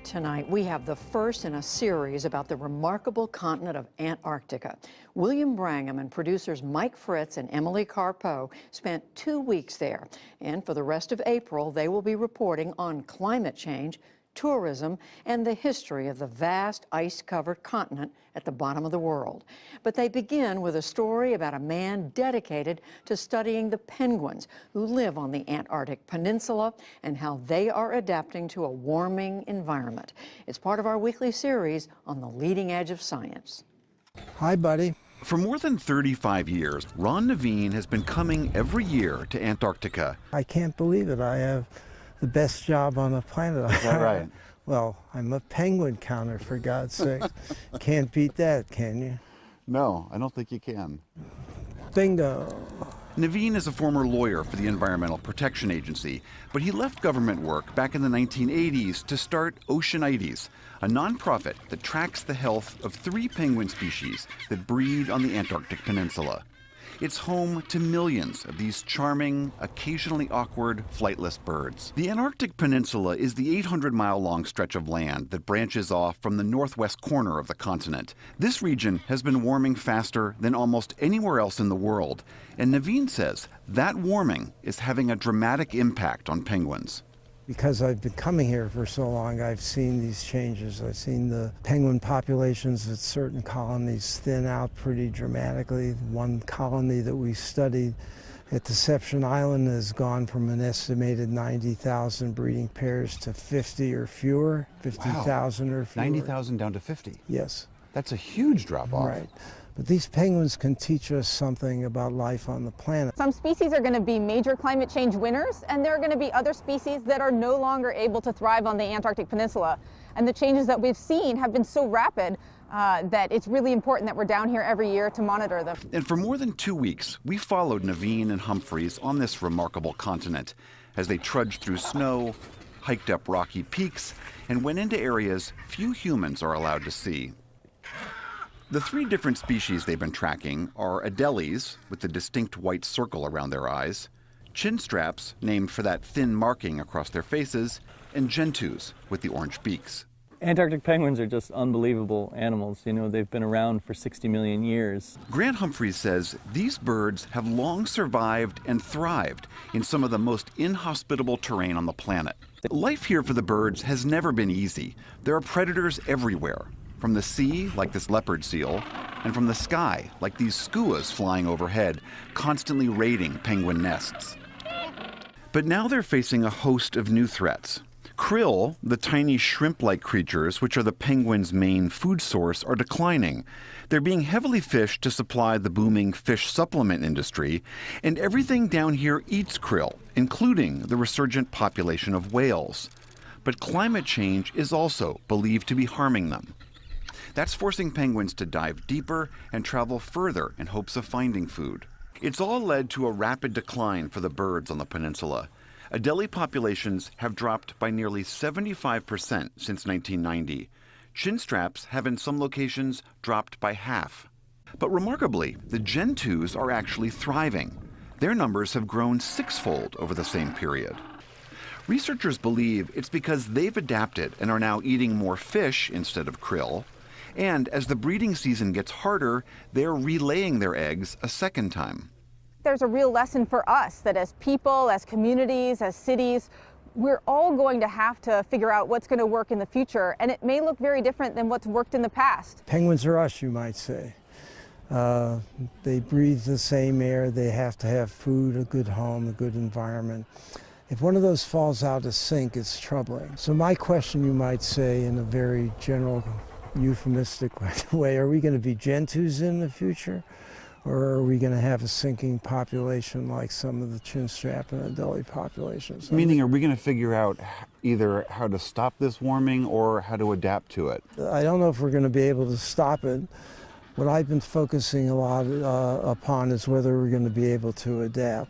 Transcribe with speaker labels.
Speaker 1: Tonight, we have the first in a series about the remarkable continent of Antarctica. William Brangham and producers Mike Fritz and Emily Carpeau spent 2 weeks there. And for the rest of April, they will be reporting on climate change, tourism, and the history of the vast ice-covered continent at the bottom of the world. But they begin with a story about a man dedicated to studying the penguins who live on the Antarctic Peninsula and how they are adapting to a warming environment. It's part of our weekly series on the leading edge of science.
Speaker 2: Hi, buddy.
Speaker 3: For more than 35 years, Ron Naveen has been coming every year to Antarctica.
Speaker 2: I can't believe it. I have the best job on the planet.
Speaker 3: Is that right?
Speaker 2: Well, I'm a penguin counter, for God's sake. Can't beat that, can you?
Speaker 3: No, I don't think you can.
Speaker 2: Bingo.
Speaker 3: Naveen is a former lawyer for the Environmental Protection Agency, but he left government work back in the 1980s to start Oceanites, a nonprofit that tracks the health of 3 penguin species that breed on the Antarctic Peninsula. It's home to millions of these charming, occasionally awkward, flightless birds. The Antarctic Peninsula is the 800-mile-long stretch of land that branches off from the northwest corner of the continent. This region has been warming faster than almost anywhere else in the world, and Naveen says that warming is having a dramatic impact on penguins.
Speaker 2: Because I've been coming here for so long, I've seen these changes. I've seen the penguin populations at certain colonies thin out pretty dramatically. One colony that we studied at Deception Island has gone from an estimated 90,000 breeding pairs to 50 or fewer, 50,000 or fewer.
Speaker 3: 90,000 down to 50?
Speaker 2: Yes.
Speaker 3: That's a huge drop-off.
Speaker 2: Right. But these penguins can teach us something about life on the planet.
Speaker 4: Some species are going to be major climate change winners, and there are going to be other species that are no longer able to thrive on the Antarctic Peninsula. And the changes that we've seen have been so rapid that it's really important that we're down here every year to monitor them.
Speaker 3: And for more than 2 weeks, we followed Naveen and Humphreys on this remarkable continent as they trudged through snow, hiked up rocky peaks, and went into areas few humans are allowed to see. The 3 different species they've been tracking are Adeles, with the distinct white circle around their eyes, chinstraps, named for that thin marking across their faces, and gentoos, with the orange beaks.
Speaker 5: Antarctic penguins are just unbelievable animals. You know, they've been around for 60 million years.
Speaker 3: Grant Humphreys says these birds have long survived and thrived in some of the most inhospitable terrain on the planet. Life here for the birds has never been easy. There are predators everywhere. From the sea, like this leopard seal, and from the sky, like these skuas flying overhead, constantly raiding penguin nests. But now they're facing a host of new threats. Krill, the tiny shrimp-like creatures, which are the penguins' main food source, are declining. They're being heavily fished to supply the booming fish supplement industry, and everything down here eats krill, including the resurgent population of whales. But climate change is also believed to be harming them. That's forcing penguins to dive deeper and travel further in hopes of finding food. It's all led to a rapid decline for the birds on the peninsula. Adelie populations have dropped by nearly 75% since 1990. Chinstraps have in some locations dropped by half. But remarkably, the gentoos are actually thriving. Their numbers have grown 6-fold over the same period. Researchers believe it's because they've adapted and are now eating more fish instead of krill. And as the breeding season gets harder, they're relaying their eggs a second time.
Speaker 4: There's a real lesson for us that as people, as communities, as cities, we're all going to have to figure out what's going to work in the future, and it may look very different than what's worked in the past.
Speaker 2: Penguins are us, you might say. They breathe the same air, they have to have food, a good home, a good environment. If one of those falls out of sync, it's troubling. So my question, you might say, in a very general, euphemistic way, are we going to be gentoos in the future? Or are we going to have a sinking population like some of the chinstrap and Adelie populations?
Speaker 3: Meaning, are we going to figure out either how to stop this warming or how to adapt to it?
Speaker 2: I don't know if we're going to be able to stop it. What I've been focusing a lot upon is whether we're going to be able to adapt.